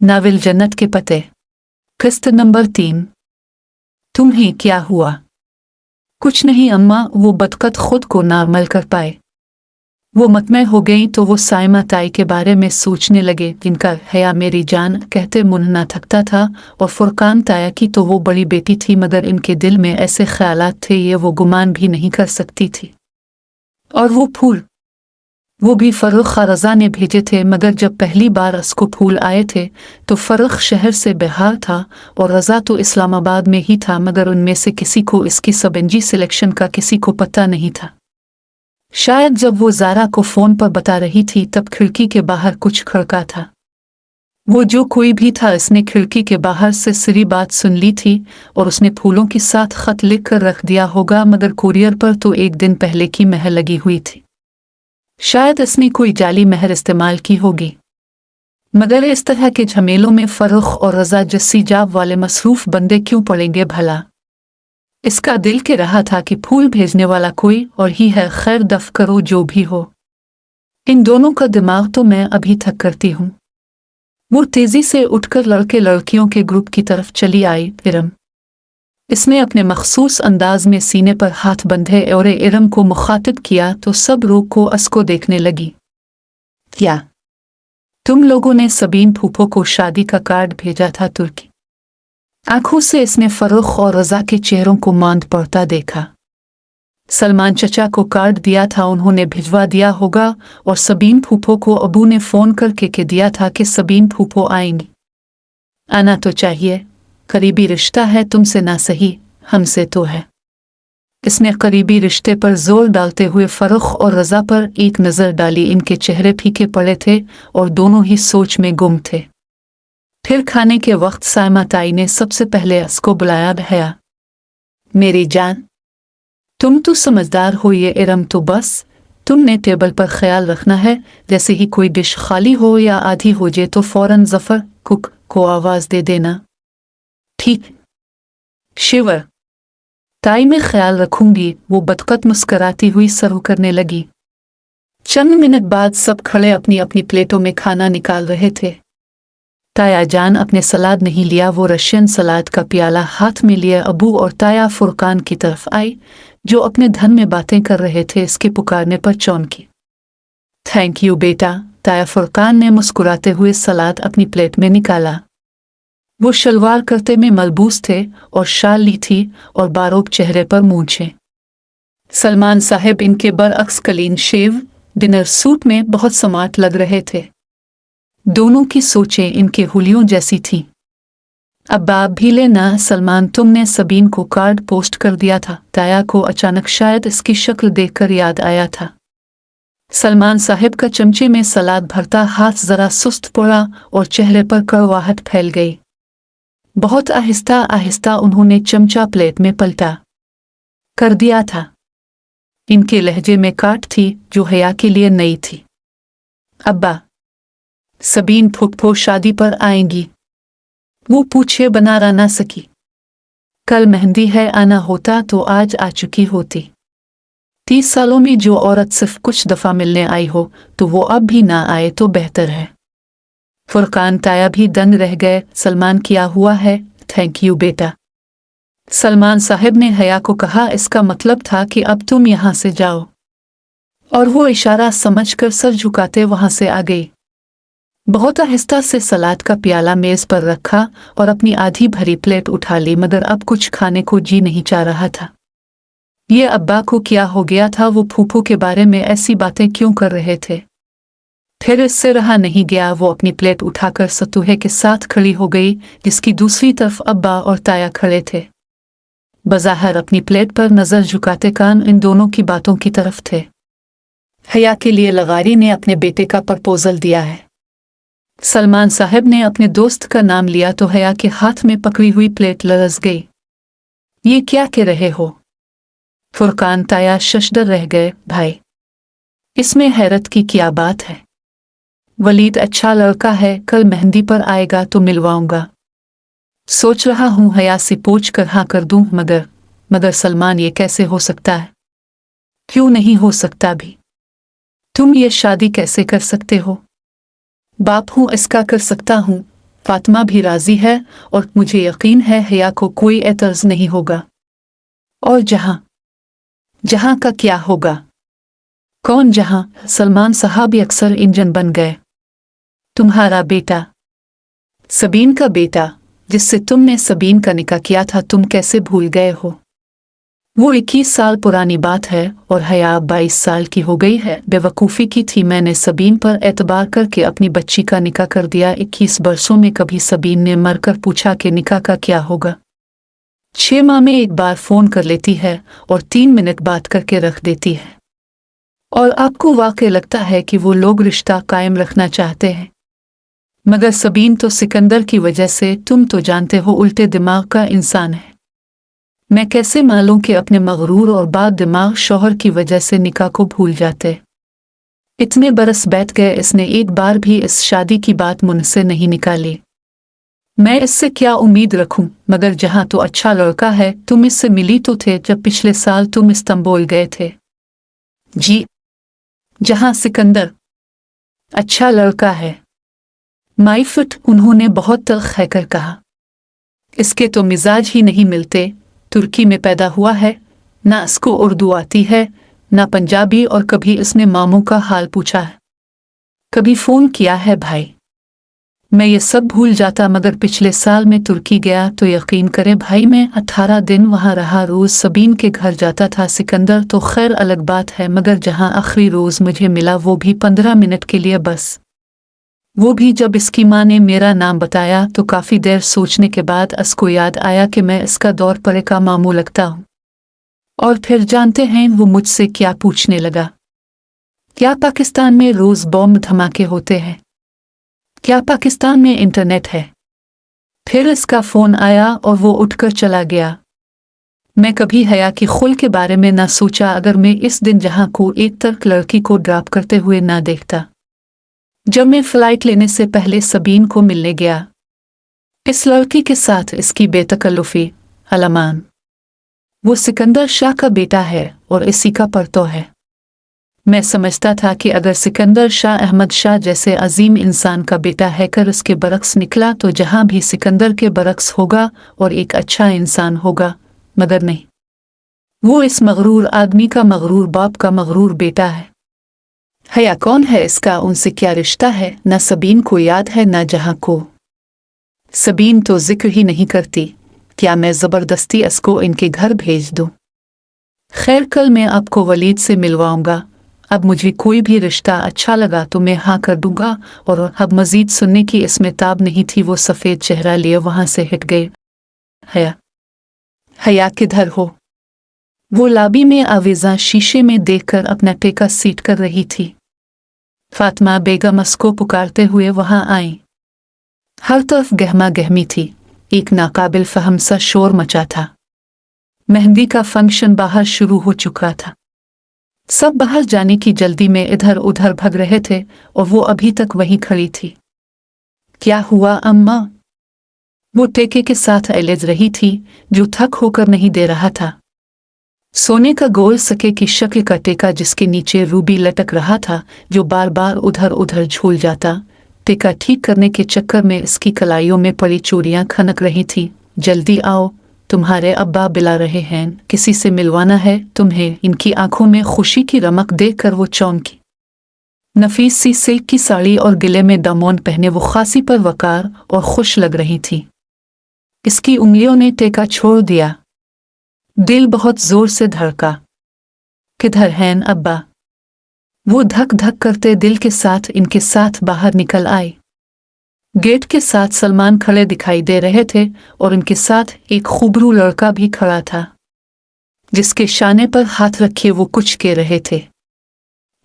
Novel जन्नत के पते किस्त नंबर 3। तुम्हें क्या हुआ? कुछ नहीं अम्मा, वो बदकत खुद को नॉर्मल कर पाए। वो मतमय हो गई तो वो साइमा ताई के बारे में सोचने लगे, जिनका हया मेरी जान कहते मुंह ना थकता था, और फुरकान ताया की तो वो बड़ी बेटी थी, मगर इनके दिल में ऐसे ख्यालात थे ये वो गुमान भी नहीं कर सकती थी। और वो फूल, वो भी फर्रुख रज़ा ने भेजे थे, मगर जब पहली बार उसको फूल आए थे तो फर्रुख शहर से बिहार था और रज़ा तो इस्लामाबाद में ही था, मगर उनमें से किसी को इसकी सबंजी सिलेक्शन का किसी को पता नहीं था। शायद जब वो ज़ारा को फ़ोन पर बता रही थी तब खिड़की के बाहर कुछ खड़का था। वो जो कोई भी था इसने खिड़की के बाहर से सारी बात सुन ली थी और उसने फूलों के साथ ख़त लिख कर रख दिया होगा, मगर कुरियर पर तो एक दिन पहले की मेहर लगी हुई थी। शायद इसने कोई जाली मेहर इस्तेमाल की होगी, मगर इस तरह के झमेलों में फर्रुख और रज़ा जस्सी जाब वाले मसरूफ बंदे क्यों पड़ेंगे भला। इसका दिल के रहा था कि फूल भेजने वाला कोई और ही है, खैर दफ करो जो भी हो। इन दोनों का दिमाग तो मैं अभी तक करती हूँ। वो तेजी से उठकर लड़के लड़कियों के ग्रुप की तरफ चली आई। इरम, इसने अपने मखसूस अंदाज में सीने पर हाथ बंधे और इरम को मुखातिब किया तो सब रूह को उसको देखने लगी। क्या तुम लोगों ने सबीन फूफो को शादी का कार्ड भेजा था तुर्की? आंखों से इसने फर्रुख और रज़ा के चेहरों को मांद पड़ता देखा। सलमान चचा को कार्ड दिया था, उन्होंने भिजवा दिया होगा, और सबीन फूफो को अबू ने फ़ोन करके कह दिया था कि सबीन फूफो आएंगी। आना तो चाहिए, करीबी रिश्ता है, तुमसे ना सही हमसे तो है। इसने करीबी रिश्ते पर जोर डालते हुए फर्रुख और रज़ा पर एक नज़र डाली। इनके चेहरे फीके पड़े थे और दोनों ही सोच में गुम थे। फिर खाने के वक्त साइमा ताई ने सबसे पहले उसको बुलाया। भैया मेरी जान, तुम तो समझदार हो, ये इरम तो बस तुमने टेबल पर ख्याल रखना है, जैसे ही कोई डिश खाली हो या आधी हो जाए तो फौरन जफर कुक को आवाज़ दे देना। ठीक शिवर ताई में ख्याल रखूंगी, वो बदकत मुस्कराती हुई सरू करने लगी। चंद मिनट बाद सब खड़े अपनी अपनी प्लेटों में खाना निकाल रहे थे। ताया जान अपने सलाद नहीं लिया, वो रशियन सलाद का प्याला हाथ में लिए अबू और ताया फुरकान की तरफ आई, जो अपने धन में बातें कर रहे थे। इसके पुकारने पर चौंकी। थैंक यू बेटा, ताया फुरकान ने मुस्कुराते हुए सलाद अपनी प्लेट में निकाला। वो शलवार करते में मलबूस थे और शाल ली थी और बारोब चेहरे पर मूंछें। सलमान साहब इनके बरअक्स क्लीन शेव डिनर सूट में बहुत स्मार्ट लग रहे थे। दोनों की सोचें इनके हुलियों जैसी थीं। अब आप भी लेना सलमान, तुमने सबीन को कार्ड पोस्ट कर दिया था। ताया को अचानक शायद इसकी शक्ल देखकर याद आया था। सलमान साहब का चमचे में सलाद भरता हाथ जरा सुस्त पड़ा और चेहरे पर कड़वाहट फैल गई। बहुत आहिस्ता आहिस्ता उन्होंने चमचा प्लेट में पलटा कर दिया था। इनके लहजे में काट थी जो हया के लिए नई थी। अब्बा, सबीन फुफो शादी पर आएंगी? वो पूछे बना रह ना सकी। कल मेहंदी है, आना होता तो आज आ चुकी होती। 30 सालों में जो औरत सिर्फ कुछ दफ़ा मिलने आई हो तो वो अब भी ना आए तो बेहतर है। फुरकान ताया भी दंग रह गए। सलमान किया हुआ है? थैंक यू बेटा, सलमान साहब ने हया को कहा। इसका मतलब था कि अब तुम यहाँ से जाओ, और वो इशारा समझकर सर झुकाते वहाँ से आ गई। बहुत आहिस्ता से सलाद का प्याला मेज पर रखा और अपनी आधी भरी प्लेट उठा ली, मगर अब कुछ खाने को जी नहीं चाह रहा था। ये अब्बा को क्या हो गया था? वो फूफो के बारे में ऐसी बातें क्यों कर रहे थे? फिर इससे रहा नहीं गया, वो अपनी प्लेट उठाकर सतूहे के साथ खड़ी हो गई, जिसकी दूसरी तरफ अब्बा और ताया खड़े थे। बज़ाहिर अपनी प्लेट पर नजर झुकाते कान इन दोनों की बातों की तरफ थे। हया के लिए लगारी ने अपने बेटे का प्रपोजल दिया है। सलमान साहब ने अपने दोस्त का नाम लिया तो हया के हाथ में पकड़ी हुई प्लेट लरस गई। ये क्या कह रहे हो? फुरकान ताया शशदर रह गए। भाई, इसमें हैरत की क्या बात है? वलीद अच्छा लड़का है, कल मेहंदी पर आएगा तो मिलवाऊंगा। सोच रहा हूँ हया से पूछ कर हाँ कर दूं, मगर सलमान, ये कैसे हो सकता है? क्यों नहीं हो सकता भी? तुम ये शादी कैसे कर सकते हो? बाप हूँ, इसका कर सकता हूँ, फातिमा भी राजी है और मुझे यकीन है हया को कोई एतराज नहीं होगा। और जहां का क्या होगा? कौन जहां? सलमान साहब अक्सर इंजन बन गए। तुम्हारा बेटा, सबीन का बेटा, जिससे तुमने सबीन का निकाह किया था, तुम कैसे भूल गए हो? वो 21 साल पुरानी बात है और हया 22 साल की हो गई है। बेवकूफ़ी की थी मैंने सबीन पर एतबार करके अपनी बच्ची का निकाह कर दिया। 21 बरसों में कभी सबीन ने मरकर पूछा कि निकाह का क्या होगा? 6 माह में एक बार फ़ोन कर लेती है और 3 मिनट बात करके रख देती है। और आपको वाकई लगता है कि वो लोग रिश्ता कायम रखना चाहते हैं? मगर सबीन तो सिकंदर की वजह से, तुम तो जानते हो, उल्टे दिमाग का इंसान है। मैं कैसे मानूं कि अपने मगरूर और बाद दिमाग शौहर की वजह से निकाह को भूल जाते? इतने बरस बैठ गए, इसने एक बार भी इस शादी की बात मुझसे नहीं निकाली। मैं इससे क्या उम्मीद रखूं? मगर जहां तो अच्छा लड़का है, तुम इससे मिली तो थे जब पिछले साल तुम इस्तांबुल गए थे। जी, जहां सिकंदर अच्छा लड़का है। माई फुट, उन्होंने बहुत तल्ख है कर कहा। इसके तो मिजाज ही नहीं मिलते। तुर्की में पैदा हुआ है, ना इसको उर्दू आती है ना पंजाबी, और कभी इसने मामू का हाल पूछा है, कभी फ़ोन किया है? भाई, मैं ये सब भूल जाता, मगर पिछले साल मैं तुर्की गया तो यकीन करें भाई, मैं 18 दिन वहाँ रहा। रोज़ सबीन के घर जाता था। सिकंदर तो खैर अलग बात है, मगर जहाँ आखिरी रोज़ मुझे मिला वो भी 15 मिनट के लिए बस। वो भी जब इसकी माँ ने मेरा नाम बताया तो काफ़ी देर सोचने के बाद इसको याद आया कि मैं इसका दौर परे का मामू लगता हूँ। और फिर जानते हैं वो मुझसे क्या पूछने लगा? क्या पाकिस्तान में रोज़ बॉम्ब धमाके होते हैं? क्या पाकिस्तान में इंटरनेट है? फिर इसका फ़ोन आया और वो उठकर चला गया। मैं कभी हया की खुल के बारे में ना सोचा। अगर मैं इस दिन जहाँ को एक तर्क लड़की को ड्रॉप करते हुए ना देखता, जब मैं फ्लाइट लेने से पहले सबीन को मिलने गया इस लड़की के साथ, इसकी बेतकल्लुफ़ी अलमान, वो सिकंदर शाह का बेटा है और इसी का परतो है। मैं समझता था कि अगर सिकंदर शाह अहमद शाह जैसे अजीम इंसान का बेटा है कर उसके बरक्स निकला तो जहां भी सिकंदर के बरक्स होगा और एक अच्छा इंसान होगा। मगर नहीं, वो इस मगरूर आदमी का मगरूर बाप का मगरूर बेटा है। हया कौन है इसका? उनसे क्या रिश्ता है? ना सबीन को याद है ना जहां को। सबीन तो जिक्र ही नहीं करती। क्या मैं ज़बरदस्ती इसको इनके घर भेज दूं? खैर, कल मैं आपको वलीद से मिलवाऊंगा। अब मुझे कोई भी रिश्ता अच्छा लगा तो मैं हाँ कर दूंगा। और अब मजीद सुनने की इसमें ताब नहीं थी। वो सफ़ेद चेहरा लिए वहां से हट गए। हया किधर हो? वो लॉबी में आवेज़ा शीशे में देखकर अपना टेका सीट कर रही थी। फातिमा बेगम उसको पुकारते हुए वहां आई। हर तरफ गहमा गहमी थी। एक नाकाबिल फहम सा शोर मचा था। मेहंदी का फंक्शन बाहर शुरू हो चुका था। सब बाहर जाने की जल्दी में इधर उधर भग रहे थे और वो अभी तक वहीं खड़ी थी। क्या हुआ अम्मा? वो टेके के साथ एलेज रही थी जो थक होकर नहीं दे रहा था। सोने का गोल सके की शक्ल का टेका जिसके नीचे रूबी लटक रहा था, जो बार बार उधर उधर झूल जाता। टेका ठीक करने के चक्कर में इसकी कलाइयों में पड़ी चूड़ियां खनक रही थी। जल्दी आओ, तुम्हारे अब्बा बुला रहे हैं, किसी से मिलवाना है तुम्हें। इनकी आंखों में खुशी की रमक देखकर वो चौंकी। नफीस सी सिल्क की साड़ी और गले में दामन पहने वो खासी पर वकार और खुश लग रही थी। इसकी उंगलियों ने टेका छोड़ दिया। दिल बहुत जोर से धड़का। किधर हैं अब्बा? वो धक धक करते दिल के साथ इनके साथ बाहर निकल आई। गेट के साथ सलमान खड़े दिखाई दे रहे थे और उनके साथ एक खूबरू लड़का भी खड़ा था, जिसके शाने पर हाथ रखे वो कुछ कह रहे थे।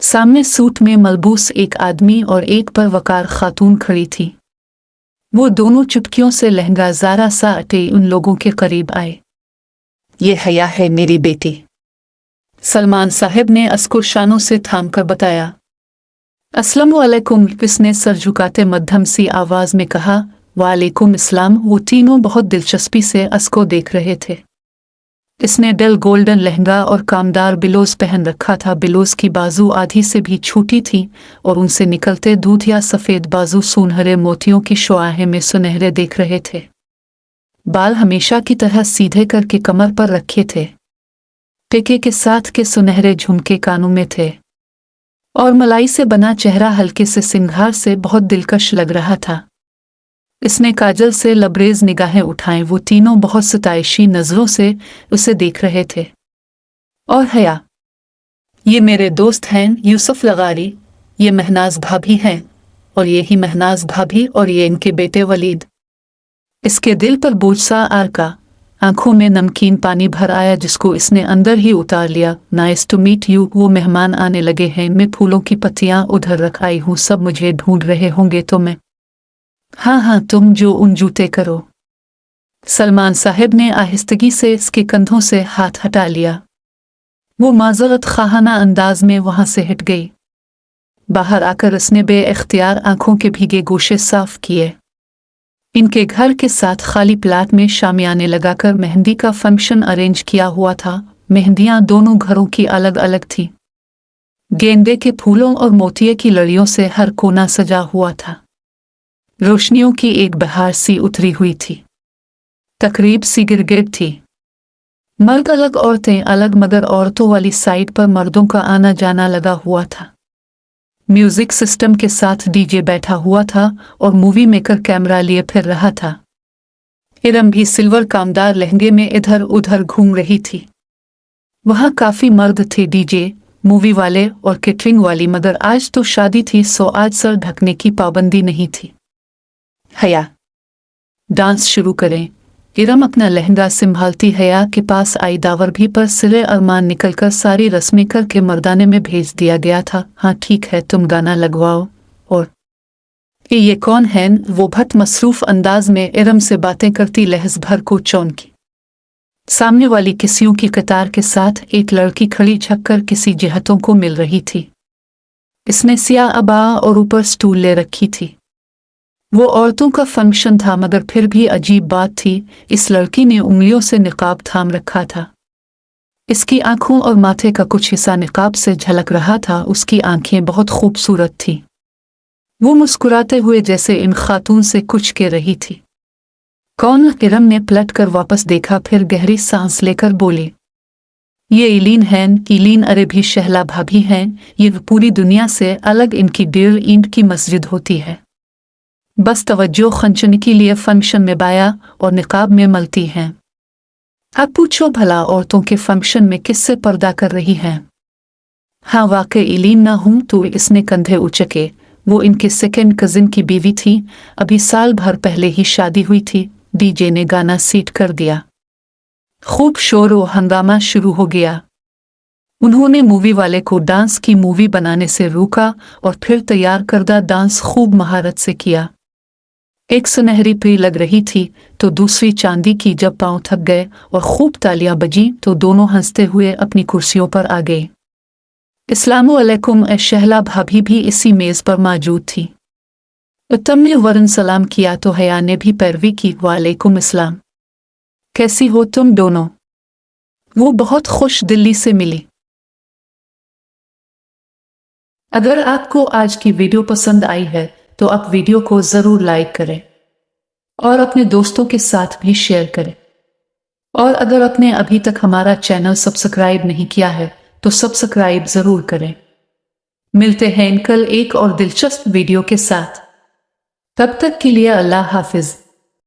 सामने सूट में मलबूस एक आदमी और एक पर वकार खातून खड़ी थी। वो दोनों चुटकियों से लहंगा ज़ारा सा अटे उन लोगों के करीब आए। ये हया है मेरी बेटी, सलमान साहब ने अस्कुर शानों से थाम कर बताया। अस्सलामु अलैकुम, इसने सर झुकाते मध्यम सी आवाज में कहा। वालेकुम इस्लाम। वो तीनों बहुत दिलचस्पी से उसको देख रहे थे। इसने डल गोल्डन लहंगा और कामदार बिलोज पहन रखा था। बिलोज की बाजू आधी से भी छोटी थी और उनसे निकलते दूध या सफेद बाजू सुनहरे मोतियों की शुआएं में सुनहरे देख रहे थे। बाल हमेशा की तरह सीधे करके कमर पर रखे थे। टिके के साथ के सुनहरे झुमके कानों में थे और मलाई से बना चेहरा हल्के से सिंगार से बहुत दिलकश लग रहा था। इसने काजल से लबरेज निगाहें उठाई। वो तीनों बहुत सताइशी नजरों से उसे देख रहे थे। और हया, ये मेरे दोस्त हैं यूसुफ लगारी, ये महनाज भाभी हैं, और ये ही महनाज भाभी और ये इनके बेटे वलीद। इसके दिल पर बोझ सा आरका, आंखों में नमकीन पानी भर आया जिसको इसने अंदर ही उतार लिया। Nice to meet you. वो मेहमान आने लगे हैं। मैं फूलों की पत्तियां उधर रख आई हूँ। सब मुझे ढूंढ रहे होंगे तो मैं। हाँ हाँ, तुम जो उन जूते करो। सलमान साहब ने आहिस्तगी से इसके कंधों से हाथ हटा लिया। वो माजरत खाहाना अंदाज में वहां से हट गई। बाहर आकर उसने बे-इख्तियार आंखों के भीगे गोशे साफ किए। इनके घर के साथ खाली प्लाट में शामियाने लगाकर मेहंदी का फंक्शन अरेंज किया हुआ था। मेहंदियां दोनों घरों की अलग अलग थी। गेंदे के फूलों और मोतिये की लड़ियों से हर कोना सजा हुआ था। रोशनियों की एक बहार सी उतरी हुई थी। तकरीब सी गिरगिट थी। मर्द अलग, औरतें अलग, मगर औरतों वाली साइड पर मर्दों का आना जाना लगा हुआ था। म्यूजिक सिस्टम के साथ डीजे बैठा हुआ था और मूवी मेकर कैमरा लिए फिर रहा था। इरम भी सिल्वर कामदार लहंगे में इधर उधर घूम रही थी। वहां काफी मर्द थे, डीजे, मूवी वाले और केटरिंग वाली, मगर आज तो शादी थी सो आज सर ढकने की पाबंदी नहीं थी। हया, डांस शुरू करें। इरम अपना लहंगा संभालती हया के पास आई। दावर भी पर सिरे अरमान निकलकर सारी रस्में करके मर्दाने में भेज दिया गया था। हाँ ठीक है, तुम गाना लगवाओ। और ये कौन है? वो भट मसरूफ अंदाज में इरम से बातें करती लहज भर को चौंकी। सामने वाली किसियों की कतार के साथ एक लड़की खड़ी झककर किसी जिहतों को मिल रही थी। इसने सिया अबा और ऊपर स्टूल ले रखी थी। वो औरतों का फंक्शन था, मगर फिर भी अजीब बात थी, इस लड़की ने उंगलियों से निकाब थाम रखा था। इसकी आंखों और माथे का कुछ हिस्सा निकाब से झलक रहा था। उसकी आंखें बहुत खूबसूरत थी। वो मुस्कुराते हुए जैसे इन खातून से कुछ कह रही थी। कौन? इरम ने पलट कर वापस देखा, फिर गहरी सांस लेकर बोली, ये इलीन हैं। इलीन अरेबी शहला भाभी हैं। ये पूरी दुनिया से अलग इनकी 1.5 ईंट की मस्जिद होती है। बस तवज्जो खंचने के लिए फंक्शन में बाया और निकाब में मलती हैं। अब पूछो भला औरतों के फंक्शन में किससे पर्दा कर रही हैं? हाँ वाकई इलीन ना हूं तो। इसने कंधे उचके। वो इनके सेकंड कजिन की बीवी थी। अभी साल भर पहले ही शादी हुई थी। डीजे ने गाना सीट कर दिया। खूब शोर और हंगामा शुरू हो गया। उन्होंने मूवी वाले को डांस की मूवी बनाने से रोका और फिर तैयार करदा डांस खूब महारत से किया। एक सुनहरी पी लग रही थी तो दूसरी चांदी की। जब पांव थक गए और खूब तालियां बजी तो दोनों हंसते हुए अपनी कुर्सियों पर आ गए। अस्सलामुअलैकुम। शहला भाभी भी इसी मेज पर मौजूद थी। उत्तम ने वरन सलाम किया तो हया ने भी पैरवी की। वालेकुम अस्सलाम, कैसी हो तुम दोनों? वो बहुत खुश दिल्ली से मिली। अगर आपको आज की वीडियो पसंद आई है तो आप वीडियो को जरूर लाइक करें और अपने दोस्तों के साथ भी शेयर करें। और अगर आपने अभी तक हमारा चैनल सब्सक्राइब नहीं किया है तो सब्सक्राइब जरूर करें। मिलते हैं कल एक और दिलचस्प वीडियो के साथ। तब तक के लिए अल्लाह हाफिज।